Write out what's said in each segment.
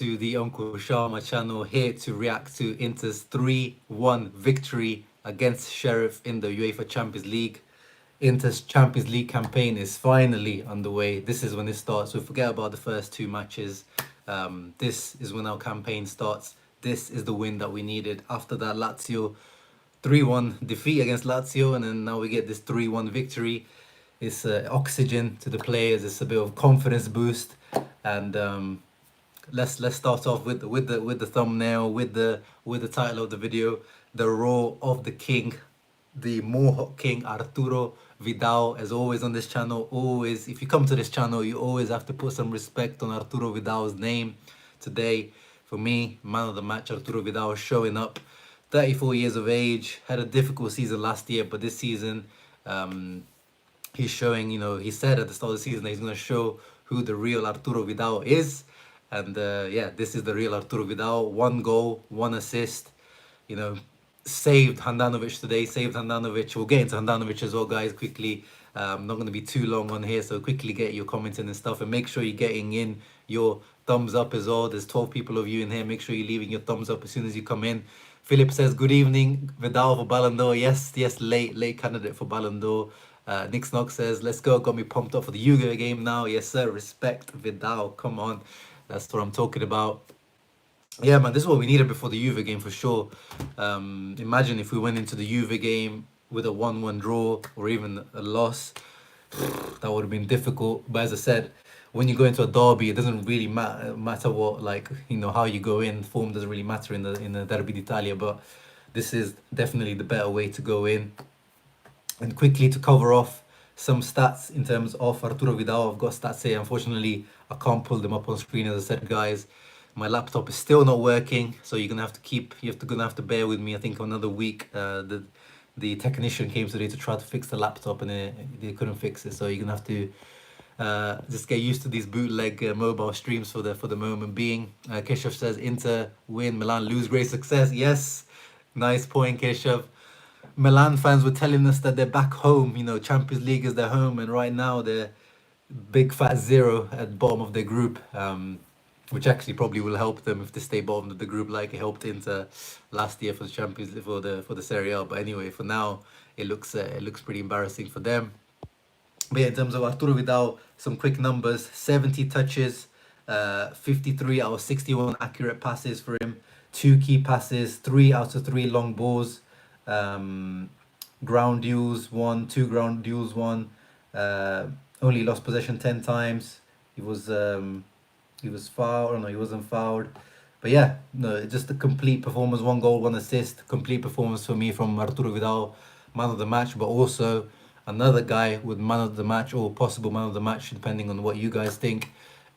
to the Uncle Sharma channel, here to react to Inter's 3-1 victory against Sherrif in the UEFA Champions League. Inter's Champions League campaign is finally underway. This is when it starts. So forget about the first two matches. This is when our campaign starts. This is the win that we needed after that Lazio 3-1 defeat against Lazio, and then now we get this 3-1 victory. It's oxygen to the players. It's a bit of confidence boost, and let's start off with the thumbnail, with the title of the video, the roar of the king, the Mohawk King Arturo Vidal. As always on this channel, always, if you come to this channel, you always have to put some respect on Arturo Vidal's name. Today, for me, man of the match, Arturo Vidal showing up. 34 years of age, had a difficult season last year, but this season, he's showing, he said at the start of the season that he's going to show who the real Arturo Vidal is. And yeah, this is the real Arturo Vidal. 1 goal, 1 assist, saved Handanovic today, saved Handanovic. We'll get into Handanovic as well, guys, quickly. I'm not going to be too long on here, so quickly get your comments in and stuff, and make sure you're getting in your thumbs up as well. There's 12 people of you in here. Make sure you're leaving your thumbs up as soon as you come in. Philip says, good evening, Vidal for Ballon d'Or. Yes, late candidate for Ballon d'Or. Nick Snock says, let's go, got me pumped up for the Juve game now. Yes, sir, respect Vidal, come on. That's what I'm talking about. Yeah, man, this is what we needed before the Juve game for sure. Imagine if we went into the Juve game with a 1-1 draw or even a loss. That would have been difficult. But as I said, when you go into a derby, it doesn't really matter what, how you go in. Form doesn't really matter in the Derby d'Italia. But this is definitely the better way to go in. And quickly to cover off some stats in terms of Arturo Vidal. I've got stats here. Unfortunately, I can't pull them up on screen, as I said, guys. My laptop is still not working, so you're gonna have to bear with me. I think another week. The technician came today to try to fix the laptop, and they couldn't fix it. So you're gonna have to just get used to these bootleg mobile streams for the moment being. Keshav says, Inter win, Milan lose, great success. Yes, nice point, Keshav. Milan fans were telling us that they're back home, Champions League is their home, and right now they're big fat 0 at the bottom of their group, which actually probably will help them if they stay bottom of the group, like it helped Inter last year for the Champions League, for the Serie A. But anyway, for now, it looks pretty embarrassing for them. But yeah, in terms of Arturo Vidal, some quick numbers: 70 touches, 53 out of 61 accurate passes for him, 2 key passes, 3 out of 3 long balls. Ground duels 1, 2 ground duels 1. Only lost possession 10 times. He was fouled. Oh no, he wasn't fouled. But yeah, no, just a complete performance. 1 goal, 1 assist. Complete performance for me from Arturo Vidal, man of the match. But also another guy with man of the match, or possible man of the match, depending on what you guys think.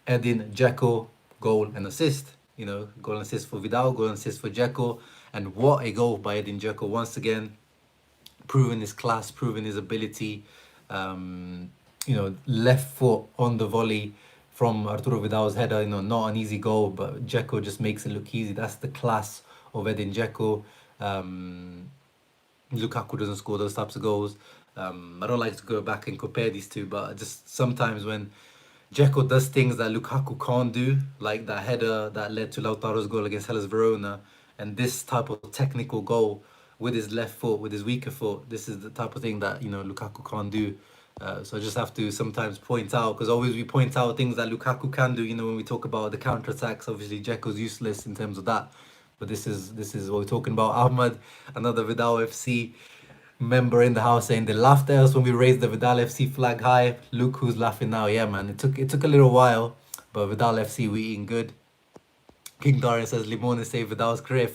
Edin Dzeko, goal and assist. Goal and assist for Vidal, goal and assist for Dzeko. And what a goal by Edin Dzeko, once again, proving his class, proving his ability. Left foot on the volley from Arturo Vidal's header, not an easy goal, but Dzeko just makes it look easy. That's the class of Edin Dzeko. Lukaku doesn't score those types of goals. I don't like to go back and compare these two, but just sometimes when Dzeko does things that Lukaku can't do, like that header that led to Lautaro's goal against Hellas Verona, and this type of technical goal with his left foot, with his weaker foot, this is the type of thing that, Lukaku can't do. So I just have to sometimes point out, because always we point out things that Lukaku can do, when we talk about the counter-attacks. Obviously, Dzeko's useless in terms of that. But this is what we're talking about. Ahmad, another Vidal FC member in the house, saying they laughed at us when we raised the Vidal FC flag high. Look who's laughing now. Yeah, man, it took a little while, but Vidal FC, we eating good. King Darian says Limone saved Vidal's career.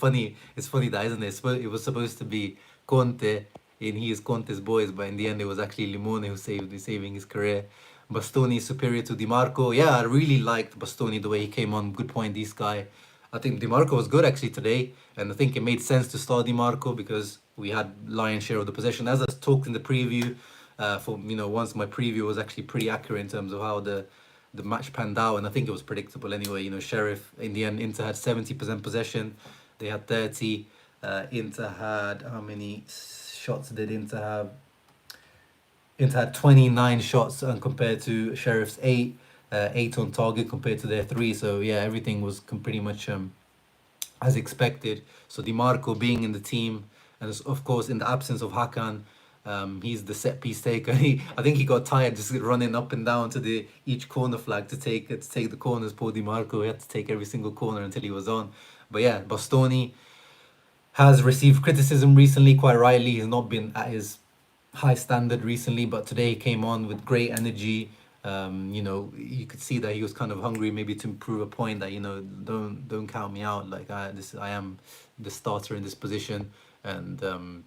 It's funny that, isn't it? It was supposed to be Conte, and he is Conte's boys, but in the end it was actually Limone who saving his career. Bastoni is superior to Di Marco. Yeah, I really liked Bastoni, the way he came on. Good point, this guy. I think Di Marco was good actually today, and I think it made sense to start Di Marco because we had lion's share of the possession. As I talked in the preview, once my preview was actually pretty accurate in terms of how the match panned out, and I think it was predictable anyway. Sherrif, in the end, Inter had 70% possession, they had 30. Inter had, how many shots did Inter have? Inter had 29 shots compared to Sherrif's 8. 8 on target compared to their 3. So yeah, everything was pretty much as expected. So DiMarco being in the team, and of course in the absence of Hakan, he's the set piece taker. I think he got tired just running up and down to the each corner flag to take the corners. Poor DiMarco, he had to take every single corner until he was on. But yeah, Bastoni has received criticism recently, quite rightly. He's not been at his high standard recently, but today he came on with great energy. You know, you could see that he was kind of hungry, maybe to prove a point that, you know, don't count me out. Like I am the starter in this position, and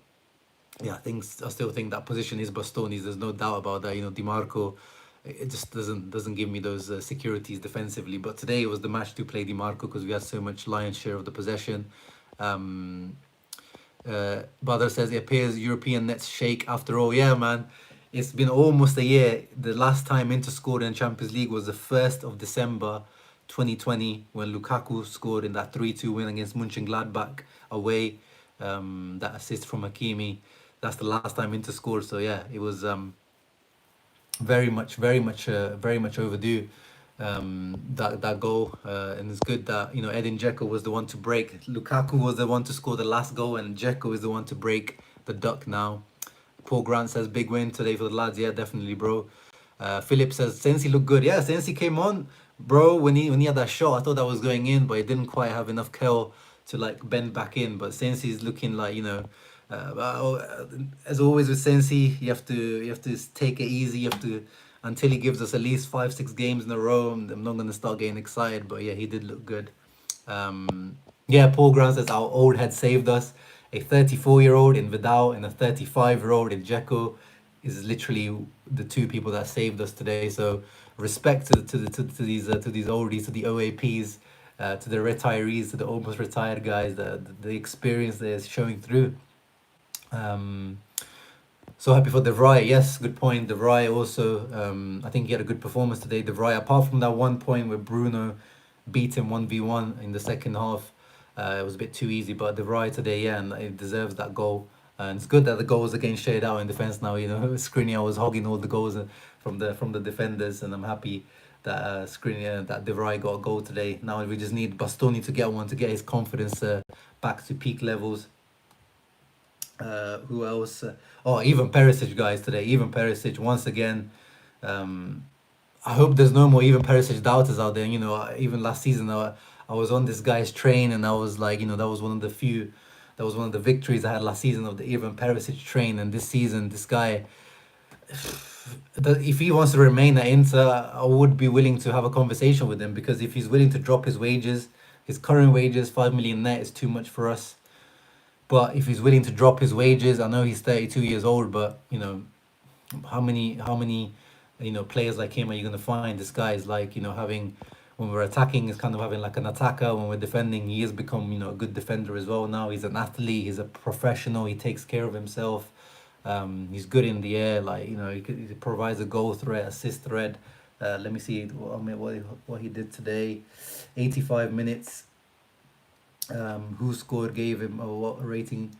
yeah, I still think that position is Bastoni's. There's no doubt about that. You know, DiMarco, it just doesn't give me those securities defensively. But today it was the match to play DiMarco because we had so much lion's share of the possession. Badr says it appears European nets shake after all. Yeah, man, it's been almost a year. The last time Inter scored in Champions League was the 1st of December 2020 when Lukaku scored in that 3-2 win against Mönchengladbach away. That assist from Hakimi. That's the last time Inter scored. So yeah, it was very much overdue. That goal, and it's good that, you know, Edin Dzeko was the one to break. Lukaku was the one to score the last goal, and Dzeko is the one to break the duck now. Paul Grant says big win today for the lads. Yeah, definitely, bro. Philip says Sensi looked good. Yeah, Sensi came on, bro. When he had that shot, I thought that was going in, but he didn't quite have enough curl to like bend back in. But Sensi's looking like, you know, as always with Sensi, you have to take it easy. You have to, until he gives us at least 5-6 games in a row. I'm not gonna start getting excited, but yeah, he did look good. Yeah, Paul Grant says our old head saved us. A 34-year-old in Vidal and a 35-year-old in Dzeko is literally the two people that saved us today. So respect to these oldies, to the OAPs, to the retirees, to the almost retired guys. The experience they're showing through. So happy for De Vrij. Yes, good point. De Vrij also, I think he had a good performance today. De Vrij, apart from that one point where Bruno beat him 1v1 in the second half, it was a bit too easy. But De Vrij today, yeah, and it deserves that goal. And it's good that the goals are getting shared out in defense now. You know, Skriniar was hogging all the goals from the defenders, and I'm happy that that De Vrij got a goal today. Now we just need Bastoni to get one to get his confidence back to peak levels. Who else? Oh, even Perisic, guys, today. Even Perisic, once again. I hope there's no more even Perisic doubters out there. You know, even last season, I was on this guy's train, and I was like, you know, that was one of the victories I had last season, of the even Perisic train. And this season, this guy, if he wants to remain at Inter, I would be willing to have a conversation with him, because if he's willing to drop his wages, his current wages, 5 million net, is too much for us. But if he's willing to drop his wages, I know he's 32 years old, but, you know, how many you know, players like him are you going to find? This guy is like, you know, having, when we're attacking, is kind of having like an attacker. When we're defending, he has become, you know, a good defender as well now. He's an athlete, he's a professional, he takes care of himself. He's good in the air, like, you know, he provides a goal threat, assist threat. Let me see what he did today. 85 minutes. Who scored gave him what rating?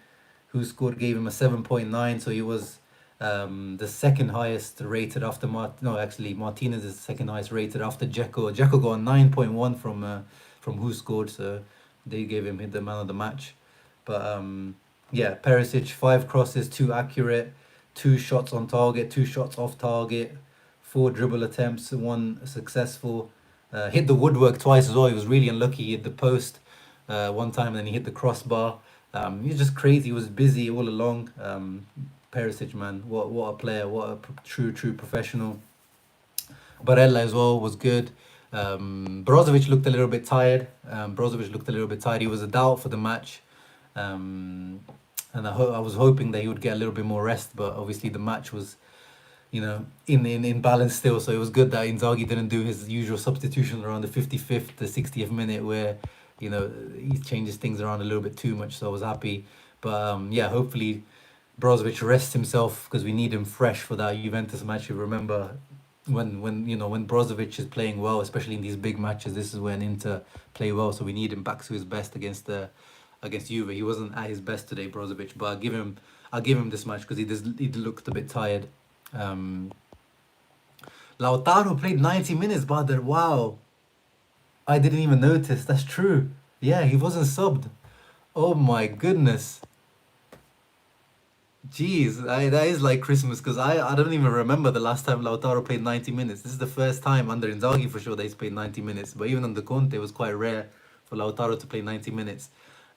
Who scored gave him a 7.9. So he was the second highest rated after Martinez is the second highest rated after Dzeko. Dzeko got a 9.1 from Who Scored, so they gave him the man of the match. But yeah, Perisic, 5 crosses, 2 accurate, 2 shots on target, 2 shots off target, 4 dribble attempts, 1 successful. Hit the woodwork twice as well. He was really unlucky. He hit the post one time, and then he hit the crossbar. He's just crazy. He was busy all along. Perisic, man, what a player, what a true professional. Barella as well was good. Brozovic looked a little bit tired. He was a doubt for the match. And I was hoping that he would get a little bit more rest, but obviously the match was, you know, in balance still. So it was good that Inzaghi didn't do his usual substitution around the 55th, the 60th minute, where, you know, he changes things around a little bit too much. So I was happy. But yeah, hopefully Brozovic rests himself, because we need him fresh for that Juventus match. You remember when Brozovic is playing well, especially in these big matches, this is when Inter play well. So we need him back to his best against Juve. He wasn't at his best today, Brozovic, but I'll give him this match because he looked a bit tired. Lautaro played 90 minutes, brother. Wow. I didn't even notice. That's true. Yeah, he wasn't subbed. Oh my goodness. Jeez, that is like Christmas because I don't even remember the last time Lautaro played 90 minutes. This is the first time under Inzaghi for sure that he's played 90 minutes. But even under Conte, it was quite rare for Lautaro to play 90 minutes.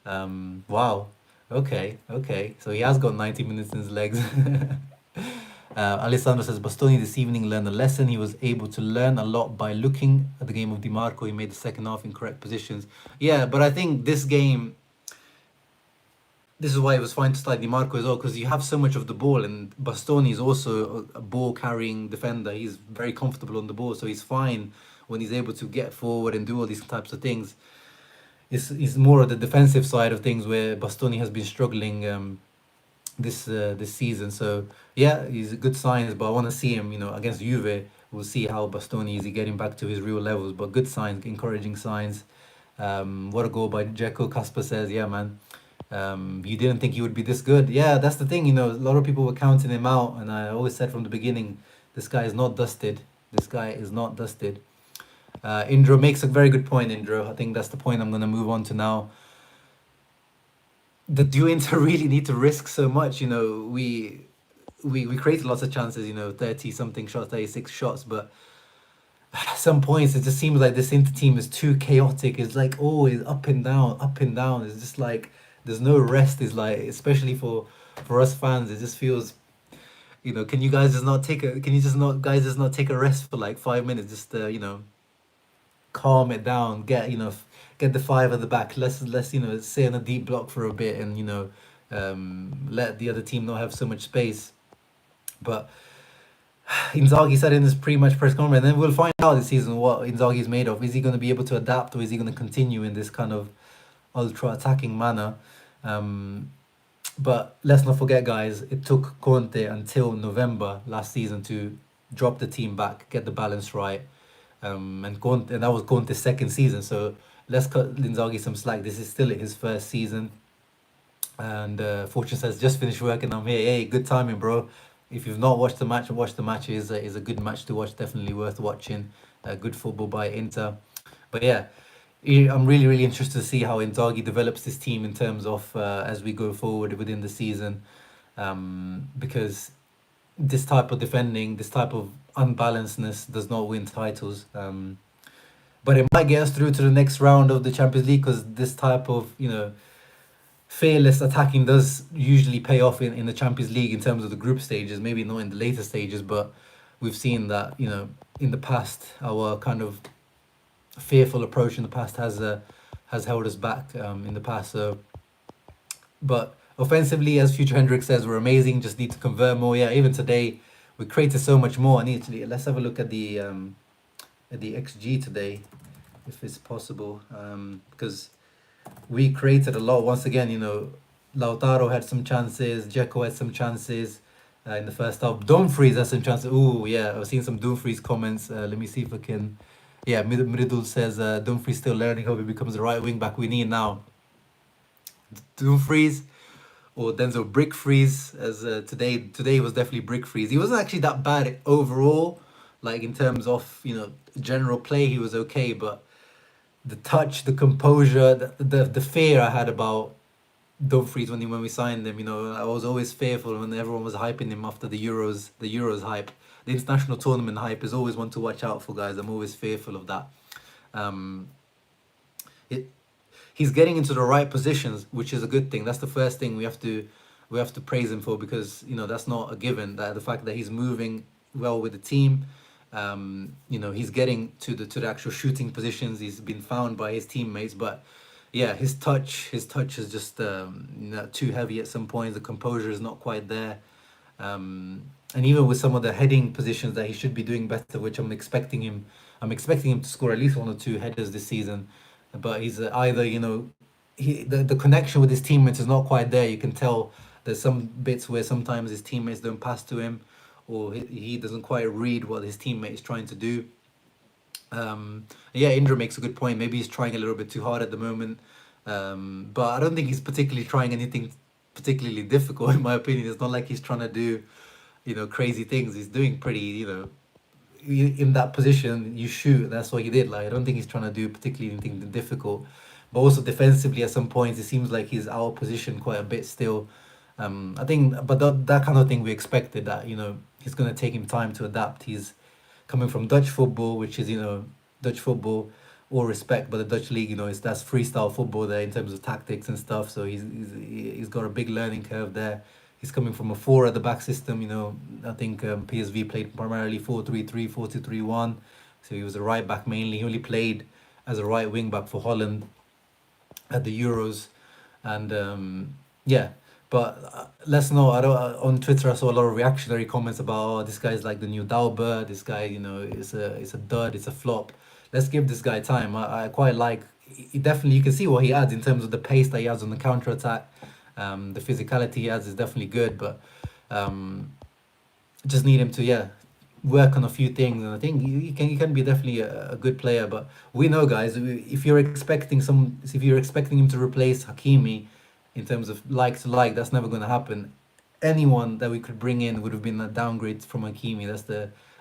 Wow. Okay, okay. So he has got 90 minutes in his legs. Alessandro says Bastoni this evening learned a lesson. He was able to learn a lot by looking at the game of Di Marco. He made the second half in correct positions. Yeah, but I think this game, this is why it was fine to start Di Marco as well, because you have so much of the ball, and Bastoni is also a ball carrying defender. He's very comfortable on the ball, so he's fine when he's able to get forward and do all these types of things. It's more of the defensive side of things where Bastoni has been struggling this season. So yeah, he's a good signs, but I want to see him, against Juve. We'll see how Bastoni is he getting back to his real levels. But good signs, encouraging signs. What a goal by Dzeko. Kasper says, yeah, man. You didn't think he would be this good. Yeah, that's the thing. A lot of people were counting him out, and I always said from the beginning, this guy is not dusted. This guy is not dusted. Indro makes a very good point, Indro. I think that's the point I'm going to move on to now. Do Inter really need to risk so much? We created lots of chances, 30 something shots, 36 shots, but at some points it just seems like this Inter team is too chaotic. It's like always up and down, up and down. It's just like there's no rest. It's like, especially for us fans, it just feels, can you guys just not take a rest for like 5 minutes, just calm it down, get the five at the back. Let's stay on a deep block for a bit, and let the other team not have so much space. But Inzaghi said in his pre-match press conference, and then we'll find out this season what Inzaghi is made of. Is he going to be able to adapt, or is he going to continue in this kind of ultra attacking manner? But let's not forget, guys, it took Conte until November last season to drop the team back, get the balance right. And that was Conte's second season. So let's cut Inzaghi some slack. This is still his first season. And Fortune says, just finished work and I'm here. Hey, good timing, bro. If you've not watched the match, watch the match. It is a good match to watch. Definitely worth watching. Good football by Inter. But yeah, I'm really, really interested to see how Inzaghi develops this team in terms of as we go forward within the season. Because this type of defending, this type of unbalancedness does not win titles. But it might get us through to the next round of the Champions League, because this type of, fearless attacking does usually pay off in the Champions League in terms of the group stages, maybe not in the later stages, but we've seen that, in the past, our kind of fearful approach in the past has held us back in the past. So, but offensively, as Future Hendrick says, we're amazing, just need to convert more. Yeah, even today, we created so much more. Let's have a look at the XG today, if it's possible, because we created a lot. Once again, Lautaro had some chances, Dzeko had some chances in the first half. Dumfries had some chances. Oh, yeah, I've seen some Dumfries comments. Let me see if I can. Yeah, Middle says Dumfries still learning. Hope he becomes the right wing back we need now. Dumfries or Denzel Brickfries, as today was definitely Brickfries. He wasn't actually that bad overall, like in terms of general play. He was okay, but the touch, the composure, the fear I had about Dumfries when we signed him, I was always fearful when everyone was hyping him after the Euros hype. The international tournament hype is always one to watch out for, guys. I'm always fearful of that. He's getting into the right positions, which is a good thing. That's the first thing we have to praise him for, because that's not a given. That the fact that he's moving well with the team, he's getting to the actual shooting positions. He's been found by his teammates, but yeah, his touch is just too heavy at some points. The composure is not quite there, and even with some of the heading positions that he should be doing better, which I'm expecting him to score at least 1 or 2 headers this season. But he's either the connection with his teammates is not quite there. You can tell there's some bits where sometimes his teammates don't pass to him, or he doesn't quite read what his teammate is trying to do. Yeah, Indra makes a good point. Maybe he's trying a little bit too hard at the moment, but I don't think he's particularly trying anything particularly difficult, in my opinion. It's not like he's trying to do crazy things. He's doing pretty in that position, you shoot. That's what he did. Like, I don't think he's trying to do particularly anything difficult. But also defensively, at some points, it seems like he's out of position quite a bit still. I think, but that kind of thing we expected, that, you know, he's going to take him time to adapt. He's coming from Dutch football, which is, you know, Dutch football, all respect, but the Dutch league, you know, is that's freestyle football there in terms of tactics and stuff. So he's got a big learning curve there. He's coming from a four at the back system. You know, I think PSV played primarily 4-3-3, 4-2-3-1. So he was a right back mainly. He only played as a right wing back for Holland at the Euros, and yeah. But let's know. I don't. On Twitter, I saw a lot of reactionary comments about, oh, this guy's like the new Dauber. This guy, you know, is a dud. It's a flop. Let's give this guy time. I quite like. He definitely, you can see what he adds in terms of the pace that he has on the counter attack. The physicality he has is definitely good, but just need him to, yeah, work on a few things, and I think he can be definitely a good player. But we know, guys, if you're expecting him to replace Hakimi in terms of like to like, that's never going to happen. Anyone that we could bring in would have been a downgrade from Hakimi.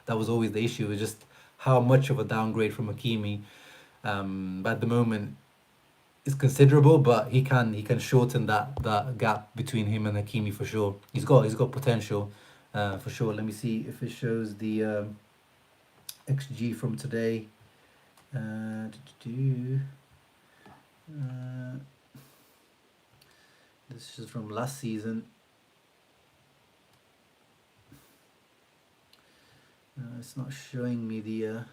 That was always the issue. It was just how much of a downgrade from Hakimi. But at the moment, it's considerable, but he can shorten that gap between him and Hakimi for sure. He's got potential, for sure. Let me see if it shows the XG from today. This is from last season. It's not showing me the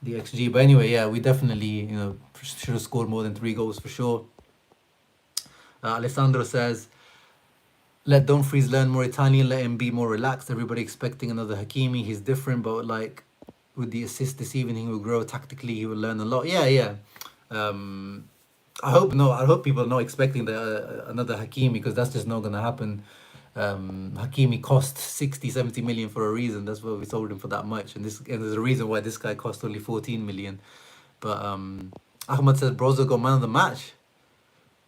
XG, but anyway, yeah, we definitely, you know, should have scored more than 3 goals for sure. Alessandro says, let Dumfries learn more Italian, let him be more relaxed. Everybody expecting another Hakimi. He's different, but like with the assist this evening, he will grow tactically. He will learn a lot. Yeah. I hope people are not expecting another Hakimi, because that's just not gonna happen. Hakimi cost 60-70 million for a reason. That's why we sold him for that much, and there's a reason why this guy cost only 14 million. But Ahmad says Brozo got man of the match.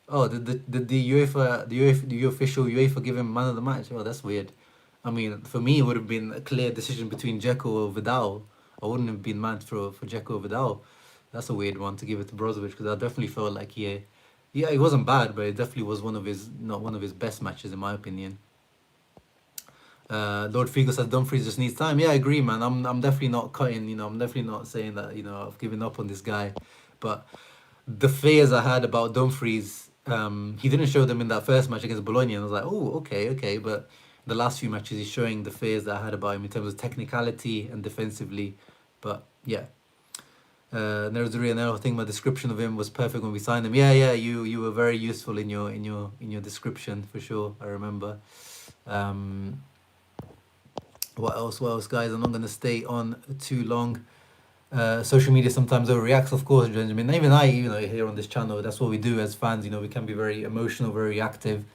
Oh, did the official UEFA give him man of the match? Oh, that's weird. I mean, for me, it would have been a clear decision between DZEKO or VIDAL. I wouldn't have been mad for DZEKO or VIDAL. That's a weird one to give it to Brozovic, because I definitely felt like yeah, it wasn't bad, but it definitely was not one of his best matches in my opinion. Lord Figo says Dumfries just needs time. Yeah, I agree, man. I'm definitely not cutting. You know, I'm definitely not saying that, you know, I've given up on this guy, but the fears I had about Dumfries, he didn't show them in that first match against Bologna, and I was like, oh, okay. But the last few matches, he's showing the fears that I had about him in terms of technicality and defensively. But yeah. I think my description of him was perfect when we signed him. Yeah, you were very useful in your description for sure. I remember. What else, guys? I'm not gonna stay on too long. Social media sometimes overreacts, of course, Benjamin. Even I, you know, here on this channel, that's what we do as fans. You know, we can be very emotional, very reactive,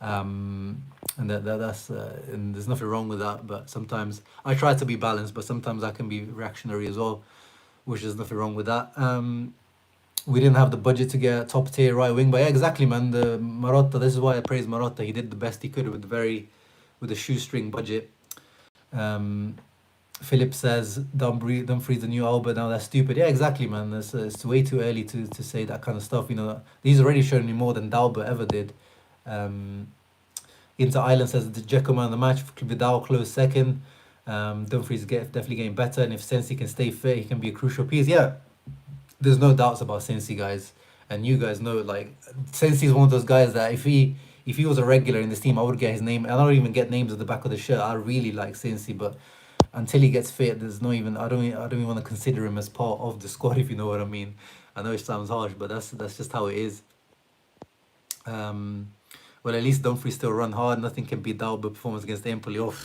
and that's and there's nothing wrong with that. But sometimes I try to be balanced, but sometimes I can be reactionary as well, which is nothing wrong with that. We didn't have the budget to get a top tier right wing, but yeah, exactly, man. The Marotta. This is why I praise Marotta. He did the best he could with a shoestring budget. Philip says Dumfries the new Albert. Now that's stupid. Yeah, exactly, man. It's way too early to say that kind of stuff. You know, he's already shown me more than Dalbert ever did. Inter Island says the DZEKO man of the match. Vidal close second. Dumfries definitely getting better, and if Sensi can stay fit, he can be a crucial piece. Yeah, there's no doubts about Sensi, guys, and you guys know, like, Sensi is one of those guys that if he was a regular in this team, I would get his name. I don't even get names at the back of the shirt. I really like Sensi, but until he gets fit, there's no even I don't even want to consider him as part of the squad, if you know what I mean. I know it sounds harsh, but that's just how it is. Well, at least Dumfries still run hard. Nothing can beat Dalbert performance against Empoli. Oh,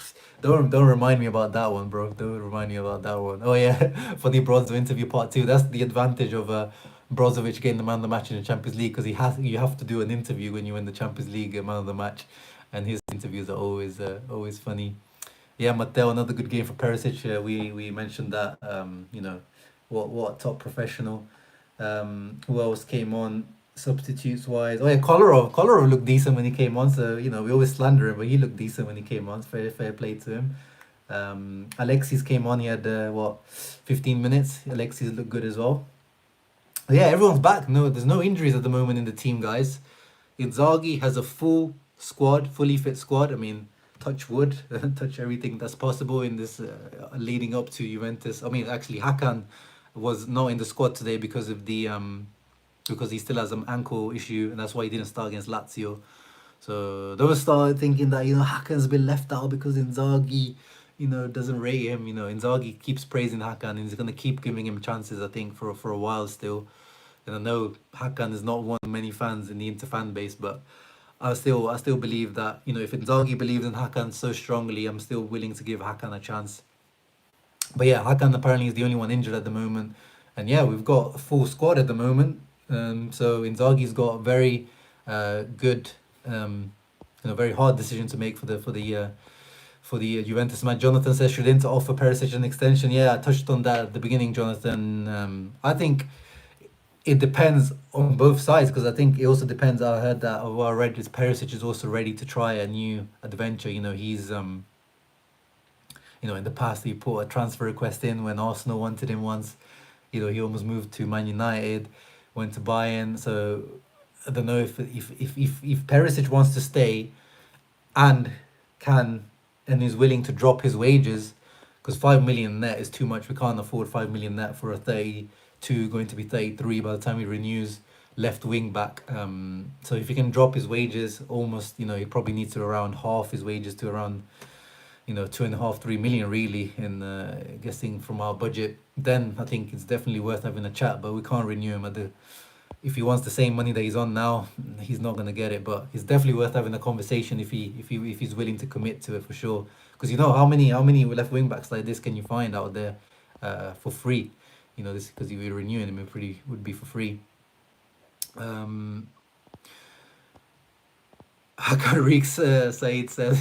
don't remind me about that one, bro. Don't remind me about that one. Oh yeah, for the Brozo interview part 2. That's the advantage of Brozovic getting the man of the match in the Champions League, because you have to do an interview when you win the Champions League man of the match, and his interviews are always funny. Yeah, Matteo, another good game for Perisic. We mentioned that. You know, what top professional. Who else came on substitutes wise? Oh yeah, Kolarov looked decent when he came on. So, you know, we always slander him, but he looked decent when he came on. Fair play to him. Alexis came on. He had 15 minutes. Alexis looked good as well. Yeah, everyone's back. No, there's no injuries at the moment in the team, guys. Inzaghi has a full squad, fully fit squad. I mean, touch wood, touch everything that's possible in this leading up to Juventus. I mean, actually, Hakan was not in the squad today because of the because he still has an ankle issue, and that's why he didn't start against Lazio. So those started thinking that Hakan's been left out because Inzaghi, doesn't rate him. Inzaghi keeps praising Hakan, and he's gonna keep giving him chances. I think for a while still. And I know Hakan is not one of many fans in the Inter fan base, but I still believe that if Inzaghi believes in Hakan so strongly, I'm still willing to give Hakan a chance. But yeah, Hakan apparently is the only one injured at the moment, and yeah, we've got a full squad at the moment. So Inzaghi's got a very good, very hard decision to make for the Juventus match. Jonathan says, should Inter offer Perisic an extension? Yeah, I touched on that at the beginning, Jonathan. I think it depends on both sides, because I think it also depends. I heard that, or I read, is Perisic is also ready to try a new adventure. He's in the past he put a transfer request in when Arsenal wanted him once. He almost moved to Man United, went to Bayern. So I don't know if Perisic wants to stay and is willing to drop his wages, because 5 million net is too much. We can't afford 5 million net for a 32, going to be 33 by the time he renews, left wing back. So if he can drop his wages almost, he probably needs to around half his wages to around 2.5, 3 million really, in guessing from our budget, then I think it's definitely worth having a chat. But we can't renew him if he wants the same money that he's on now, he's not going to get it. But it's definitely worth having a conversation if he's willing to commit to it, for sure. Because how many left wing backs like this can you find out there for free? This, because if you're renewing him, it would be for free. Hakan Reeks Said says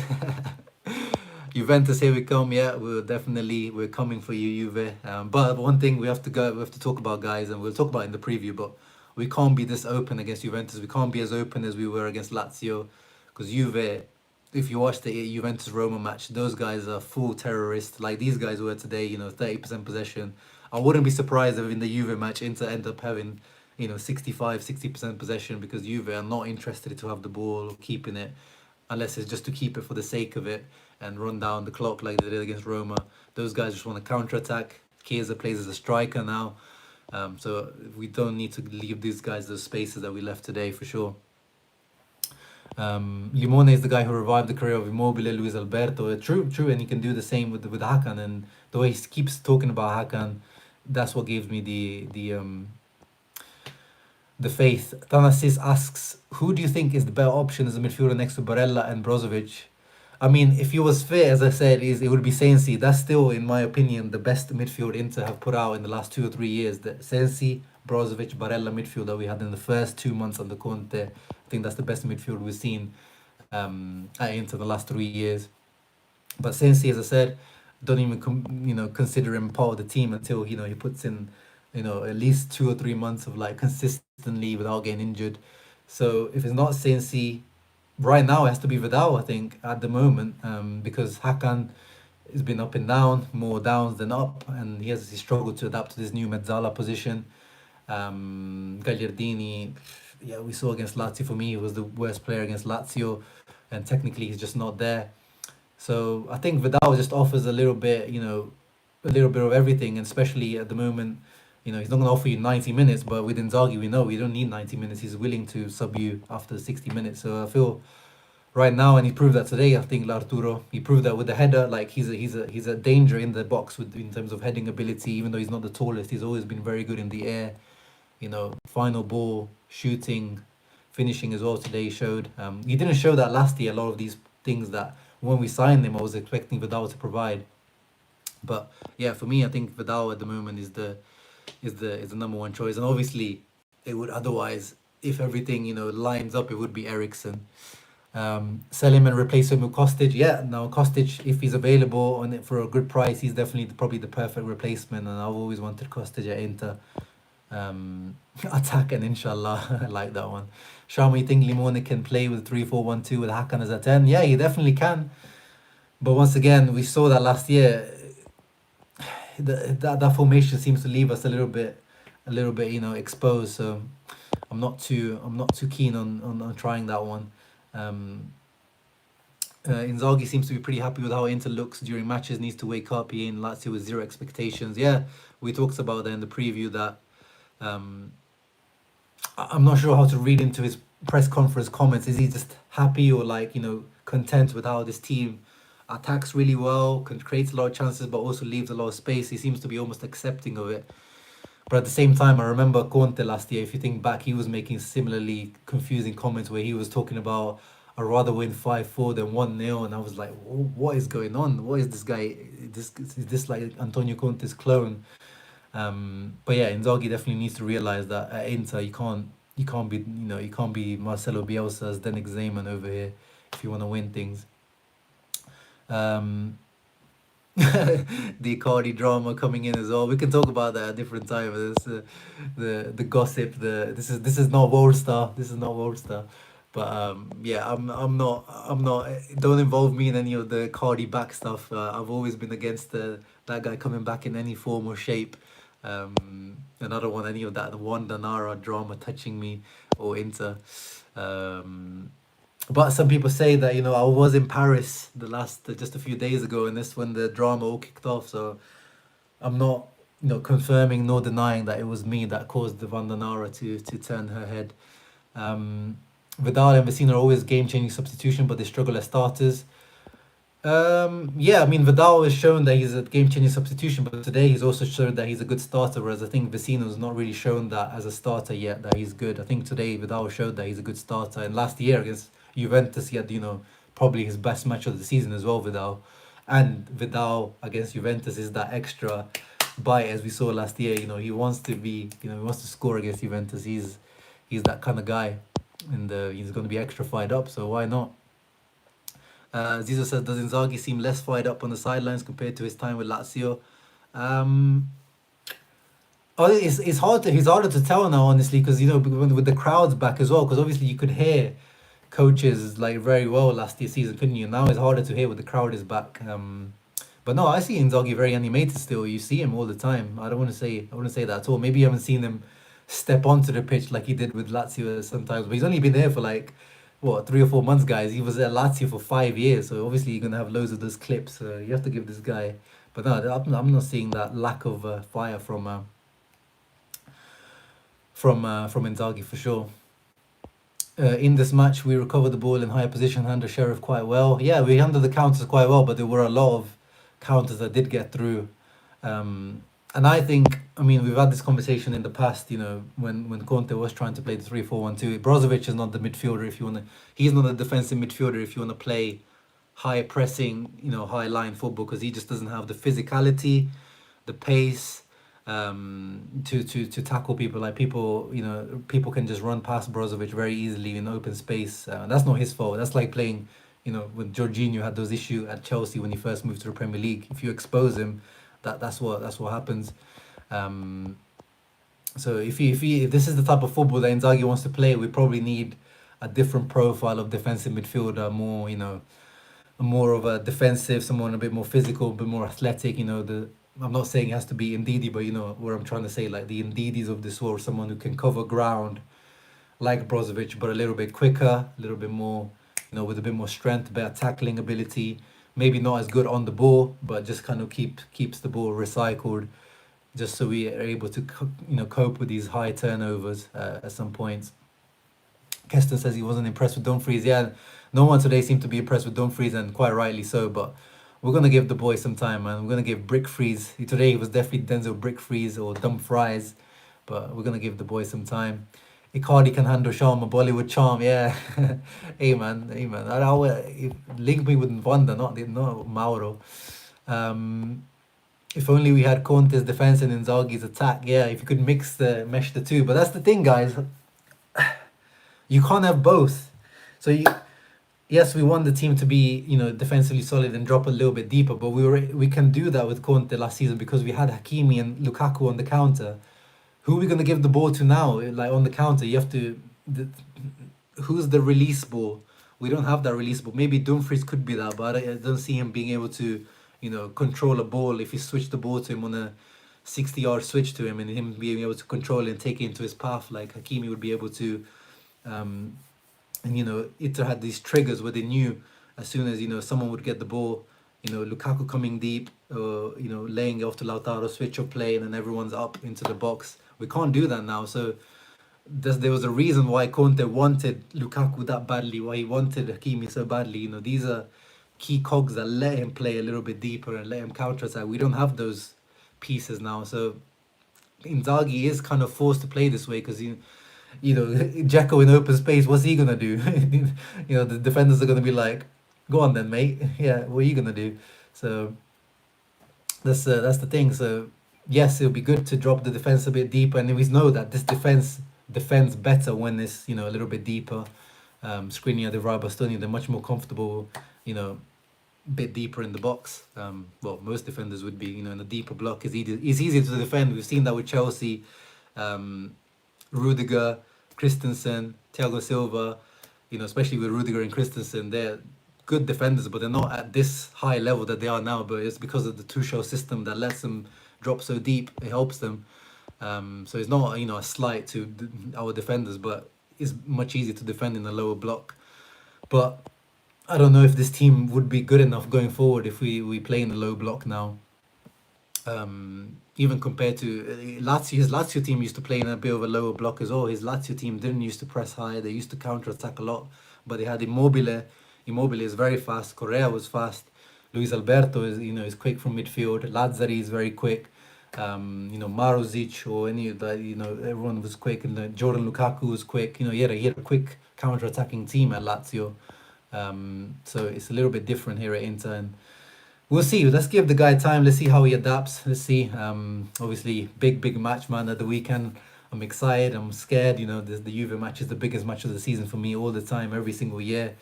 Juventus, here we come. Yeah, we're coming for you, Juve. But one thing we have to talk about, guys, and we'll talk about in the preview, but we can't be this open against Juventus. We can't be as open as we were against Lazio, because Juve, if you watch the Juventus Roma match, those guys are full terrorists, like these guys were today. 30% possession. I wouldn't be surprised if in the Juve match Inter end up having 60% possession, because Juve are not interested to have the ball or keeping it, unless it's just to keep it for the sake of it and run down the clock like they did against Roma. Those guys just want to counter-attack. Chiesa plays as a striker now. So we don't need to leave these guys those spaces that we left today, for sure. Limone is the guy who revived the career of Immobile, Luis Alberto. True, and he can do the same with Hakan. And the way he keeps talking about Hakan, that's what gives me the faith. Thanasis asks, who do you think is the better option as a midfielder next to Barella and Brozovic? I mean, if he was fit, as I said, it would be Sensi. That's still, in my opinion, the best midfield Inter have put out in the last 2 or 3 years. The Sensi, Brozovic, Barella midfield that we had in the first 2 months under Conte. I think that's the best midfield we've seen at Inter the last 3 years. But Sensi, as I said, don't even consider him part of the team until he puts in at least 2 or 3 months of consistently without getting injured. So if it's not Sensi, right now it has to be Vidal, I think, at the moment, because Hakan has been up and down, more downs than up, and he struggled to adapt to this new mezzala position. Gagliardini, yeah, we saw against Lazio, for me, he was the worst player against Lazio, and technically he's just not there. So I think Vidal just offers a little bit of everything, and especially at the moment, he's not going to offer you 90 minutes, but with Inzaghi, we know we don't need 90 minutes. He's willing to sub you after 60 minutes. So I feel right now, and he proved that today, I think, Arturo, he proved that with the header, he's a danger in the box in terms of heading ability. Even though he's not the tallest, he's always been very good in the air. Final ball, shooting, finishing as well today showed. He didn't show that last year, a lot of these things that when we signed him, I was expecting Vidal to provide. But yeah, for me, I think Vidal at the moment is the number one choice. And obviously, it would otherwise, if everything lines up, it would be Eriksen. Sell him and replace him with Kostic. Yeah, now Kostic, if he's available on it for a good price, he's definitely probably the perfect replacement. And I've always wanted Kostic at Inter. Attack and inshallah, I like that one. Sharma, you think Limone can play with 3-4-1-2 with Hakan as a 10? Yeah, he definitely can. But once again, we saw that last year. That formation seems to leave us a little bit, exposed. So I'm not too keen on trying that one. Um, Inzaghi seems to be pretty happy with how Inter looks during matches. Needs to wake up. He in Lazio with zero expectations. Yeah, we talked about that in the preview. That um, I'm not sure how to read into his press conference comments. Is he just happy or like content with how this team attacks really well, creates a lot of chances, but also leaves a lot of space? He seems to be almost accepting of it. But at the same time, I remember Conte last year. If you think back, he was making similarly confusing comments where he was talking about I'd rather win 5-4 than 1-0, and I was like, what is going on? What is this guy? Is this like Antonio Conte's clone? But yeah, Inzaghi definitely needs to realize that at Inter you can't be you can't be Marcelo Bielsa's Denik Zeman over here if you want to win things. Um, the Icardi drama coming in as well. We can talk about that at a different time. This, the gossip. This is not World Star. This is not World Star. But yeah, I'm not. Don't involve me in any of the Cardi back stuff. I've always been against that guy coming back in any form or shape. And I don't want any of that Wanda Nara drama touching me or Inter. But some people say that I was in Paris just a few days ago, and this when the drama all kicked off. So I'm not confirming nor denying that it was me that caused the Vandanara to turn her head. Vidal and Vecino are always game-changing substitution, but they struggle as starters. Yeah, I mean, Vidal has shown that he's a game-changing substitution, but today he's also shown that he's a good starter, whereas I think Vecino's not really shown that as a starter yet, that he's good. I think today Vidal showed that he's a good starter, and last year against Juventus, he had, probably his best match of the season as well, Vidal. And Vidal against Juventus is that extra bite, as we saw last year. He wants to be, he wants to score against Juventus. He's that kind of guy, and he's going to be extra fired up, so why not? Zizo says, does Inzaghi seem less fired up on the sidelines compared to his time with Lazio? It's harder to tell now, honestly, because with the crowds back as well, because obviously you could hear coaches like very well last year season, couldn't you? Now it's harder to hear when the crowd is back. But no, I see Inzaghi very animated still. You see him all the time. I wouldn't say that at all. Maybe you haven't seen him step onto the pitch like he did with Lazio sometimes, but he's only been there for like 3 or 4 months, guys. He was at Lazio for 5 years, so obviously you're gonna have loads of those clips. You have to give this guy. But no, I'm not seeing that lack of fire from Inzaghi for sure. In this match, we recovered the ball in higher position, handled Sherrif quite well. Yeah, we handled the counters quite well, but there were a lot of counters that did get through. And I think, we've had this conversation in the past, when Conte was trying to play the 3-4-1-2. Brozovic is not the midfielder he's not a defensive midfielder if you want to play high pressing, high line football, because he just doesn't have the physicality, the pace, to tackle people. Like people can just run past Brozovic very easily in open space. That's not his fault. That's like playing, when Jorginho had those issues at Chelsea when he first moved to the Premier League. If you expose him, that's what happens. So if this is the type of football that Inzaghi wants to play, we probably need a different profile of defensive midfielder, more of a defensive, someone a bit more physical, a bit more athletic. I'm not saying it has to be Ndidi, but what I'm trying to say, like the Ndidis of this world, someone who can cover ground like Brozovic, but a little bit quicker, a little bit more, with a bit more strength, better tackling ability. Maybe not as good on the ball, but just kind of keeps the ball recycled, just so we are able to cope with these high turnovers at some points. Keston says he wasn't impressed with Dumfries. Yeah, no one today seemed to be impressed with Dumfries, and quite rightly so. But we're gonna give the boy some time, man. We're gonna give Brickfries. Today it was definitely Denzel Brickfries or Dumfries, but we're gonna give the boy some time. Icardi can handle Sharma, Bollywood charm, yeah. Hey man. Link me with Wanda, not Mauro. If only we had Conte's defense and Inzaghi's attack. Yeah, if you could mesh the two. But that's the thing, guys. You can't have both. So yes, we want the team to be defensively solid and drop a little bit deeper, but we can do that with Conte last season because we had Hakimi and Lukaku on the counter. Who are we going to give the ball to now? Like on the counter, you have to... who's the release ball? we don't have that releasable. Maybe Dumfries could be that, but I don't see him being able to, you know, control a ball. If you switch the ball to him on a 60-yard switch to him, and him being able to control it and take it into his path like Hakimi would be able to. And you know, Inter had these triggers where they knew as soon as, you know, someone would get the ball, you know, Lukaku coming deep, you know, laying it off to Lautaro, switch of play, and then everyone's up into the box. We can't do that now. So there was a reason why Conte wanted Lukaku that badly, why he wanted Hakimi so badly. You know, these are key cogs that let him play a little bit deeper and let him counter attack. We don't have those pieces now. So Inzaghi is kind of forced to play this way because you know, Dzeko in open space, what's he gonna do? You know, the defenders are gonna be like, "Go on then, mate. Yeah, what are you gonna do?" So that's the thing. So yes, it'll be good to drop the defense a bit deeper, and we know that this defense defends better when it's, you know, a little bit deeper. Skriniar, De Vrij, Bastoni, they're much more comfortable, you know, bit deeper in the box. Well, most defenders would be, you know, in a deeper block. It's easier to defend. We've seen that with Chelsea. Rudiger, Christensen, Thiago Silva, you know, especially with Rudiger and Christensen, they're good defenders, but they're not at this high level that they are now. But it's because of the Tuchel system that lets them drop so deep. It helps them. So it's not, you know, a slight to our defenders, but it's much easier to defend in a lower block. But I don't know if this team would be good enough going forward if we play in a low block now. Even compared to Lazio, his Lazio team used to play in a bit of a lower block as well. His Lazio team didn't used to press high. They used to counter attack a lot, but they had Immobile. Immobile is very fast. Correa was fast. Luis Alberto is, you know, is quick from midfield. Lazzari is very quick. You know, Maruzic or any of that, you know, everyone was quick, and Jordan Lukaku was quick. You know, he had a quick counter attacking team at Lazio. So it's a little bit different here at Inter, and we'll see. Let's give the guy time. Let's see how he adapts. Let's see. Obviously, big match, man, at the weekend. I'm excited. I'm scared. You know, the Juve match is the biggest match of the season for me all the time, every single year.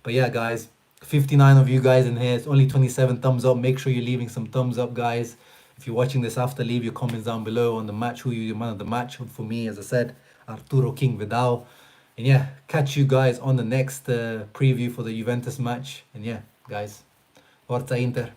But yeah, guys, 59 of you guys in here. It's only 27 thumbs up. Make sure you're leaving some thumbs up, guys. If you're watching this after, leave your comments down below on the match. Who you're man of the match? For me, as I said, Arturo King Vidal. And yeah, catch you guys on the next preview for the Juventus match. And yeah, guys, Forza Inter.